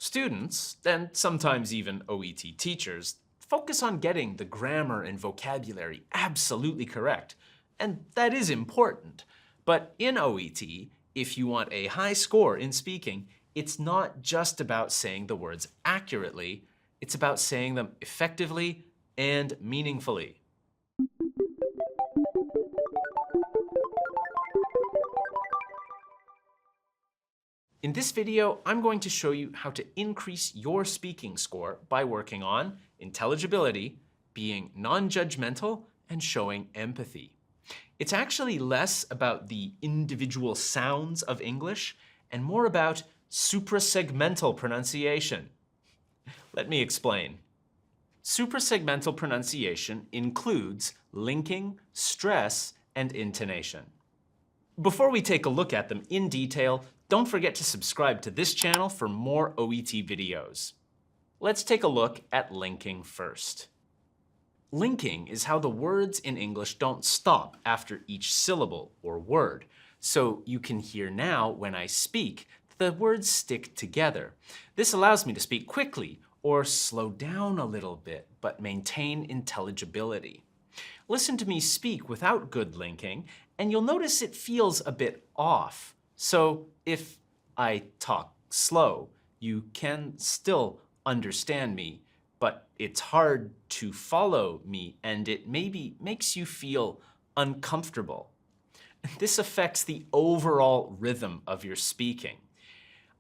Students, and sometimes even OET teachers, focus on getting the grammar and vocabulary absolutely correct, and that is important. But in OET, if you want a high score in speaking, it's not just about saying the words accurately, it's about saying them effectively and meaningfully. In this video, I'm going to show you how to increase your speaking score by working on intelligibility, being non-judgmental, and showing empathy. It's actually less about the individual sounds of English and more about suprasegmental pronunciation. Let me explain. Suprasegmental pronunciation includes linking, stress, and intonation. Before we take a look at them in detail, don't forget to subscribe to this channel for more OET videos. Let's take a look at linking first. Linking is how the words in English don't stop after each syllable or word. So you can hear now when I speak, the words stick together. This allows me to speak quickly or slow down a little bit, but maintain intelligibility. Listen to me speak without good linking, and you'll notice it feels a bit off. So if I talk slow, you can still understand me, but it's hard to follow me, and it maybe makes you feel uncomfortable. This affects the overall rhythm of your speaking.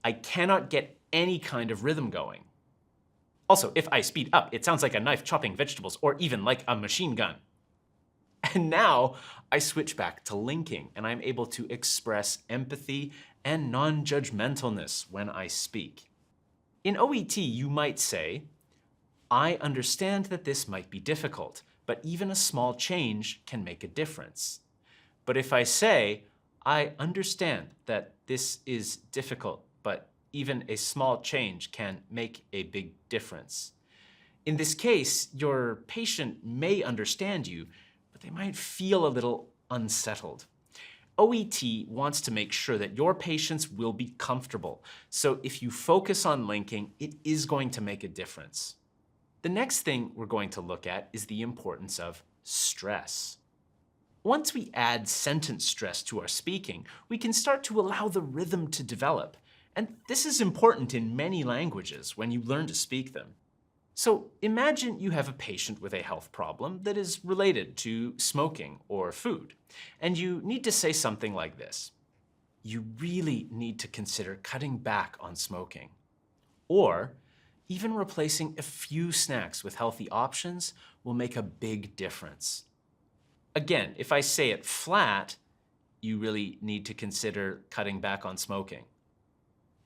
I cannot get any kind of rhythm going. Also, if I speed up, it sounds like a knife chopping vegetables or even like a machine gun. And now I switch back to linking, and I'm able to express empathy and non-judgmentalness when I speak. In OET, you might say, I understand that this might be difficult, but even a small change can make a difference. But if I say, I understand that this is difficult, but even a small change can make a big difference. In this case, your patient may understand you, but they might feel a little unsettled. OET wants to make sure that your patients will be comfortable. So if you focus on linking, it is going to make a difference. The next thing we're going to look at is the importance of stress. Once we add sentence stress to our speaking, we can start to allow the rhythm to develop. And this is important in many languages when you learn to speak them. So imagine you have a patient with a health problem that is related to smoking or food, and you need to say something like this. You really need to consider cutting back on smoking. Or even replacing a few snacks with healthy options will make a big difference. Again, if I say it flat, you really need to consider cutting back on smoking.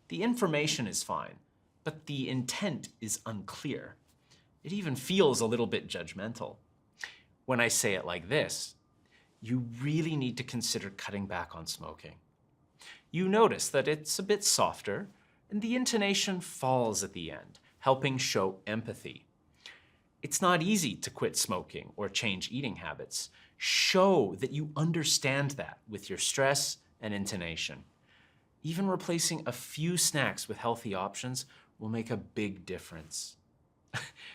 The information is fine, but the intent is unclear. It even feels a little bit judgmental. When I say it like this, you really need to consider cutting back on smoking. You notice that it's a bit softer, and the intonation falls at the end, helping show empathy. It's not easy to quit smoking or change eating habits. Show that you understand that with your stress and intonation. Even replacing a few snacks with healthy options will make a big difference.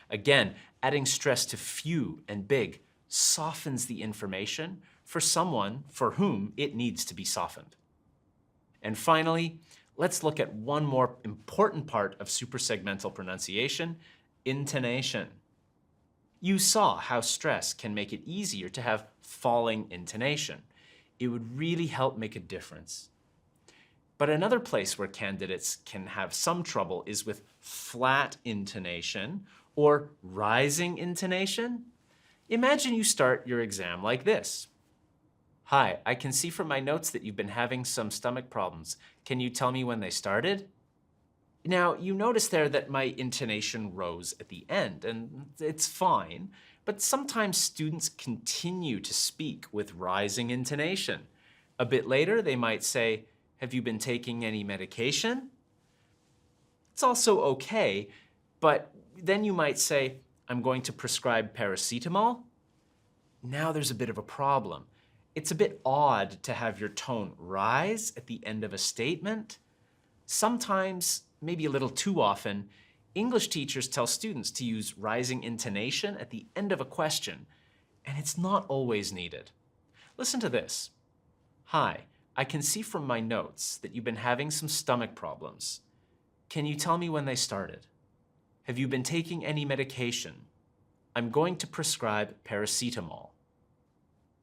Again, adding stress to few and big softens the information for someone for whom it needs to be softened. And finally, let's look at one more important part of suprasegmental pronunciation, intonation. You saw how stress can make it easier to have falling intonation. It would really help make a difference. But another place where candidates can have some trouble is with flat intonation or rising intonation. Imagine you start your exam like this. Hi, I can see from my notes that you've been having some stomach problems. Can you tell me when they started? Now, you notice there that my intonation rose at the end, and it's fine, but sometimes students continue to speak with rising intonation. A bit later, they might say, have you been taking any medication? It's also okay, but then you might say, I'm going to prescribe paracetamol. Now there's a bit of a problem. It's a bit odd to have your tone rise at the end of a statement. Sometimes maybe a little too often, English teachers tell students to use rising intonation at the end of a question, and it's not always needed. Listen to this. Hi, I can see from my notes that you've been having some stomach problems. Can you tell me when they started? Have you been taking any medication? I'm going to prescribe paracetamol.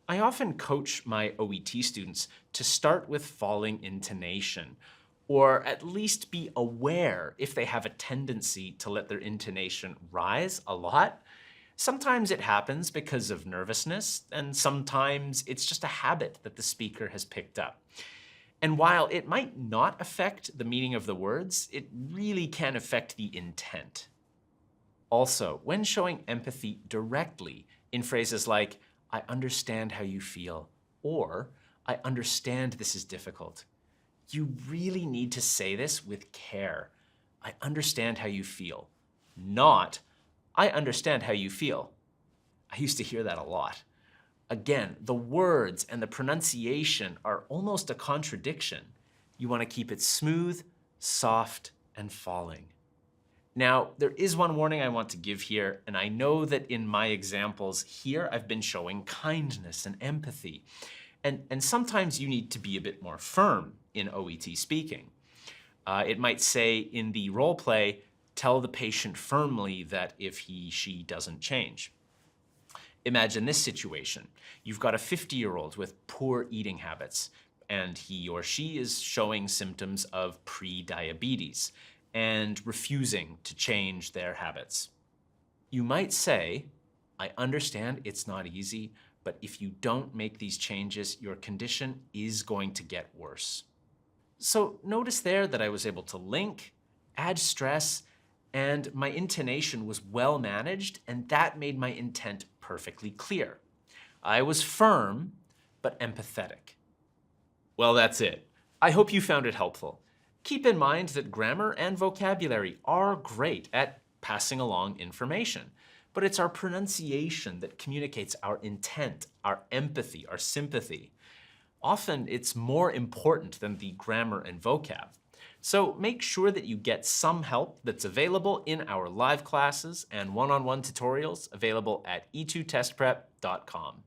I often coach my OET students to start with falling intonation, or at least be aware if they have a tendency to let their intonation rise a lot. Sometimes it happens because of nervousness, and sometimes it's just a habit that the speaker has picked up. And while it might not affect the meaning of the words, it really can affect the intent. Also, when showing empathy directly in phrases like, I understand how you feel, or I understand this is difficult, you really need to say this with care. I understand how you feel, not I understand how you feel. I used to hear that a lot. Again, the words and the pronunciation are almost a contradiction. You want to keep it smooth, soft, and falling. Now, there is one warning I want to give here, and I know that in my examples here, I've been showing kindness and empathy. And sometimes you need to be a bit more firm in OET speaking. It might say in the role play, tell the patient firmly that if she doesn't change. Imagine this situation. You've got a 50-year-old with poor eating habits, and he or she is showing symptoms of pre-diabetes and refusing to change their habits. You might say, I understand it's not easy, but if you don't make these changes, your condition is going to get worse. So notice there that I was able to link, add stress, and my intonation was well managed, and that made my intent perfectly clear. I was firm, but empathetic. Well, that's it. I hope you found it helpful. Keep in mind that grammar and vocabulary are great at passing along information, but it's our pronunciation that communicates our intent, our empathy, our sympathy. Often it's more important than the grammar and vocab. So make sure that you get some help that's available in our live classes and one-on-one tutorials available at e2testprep.com.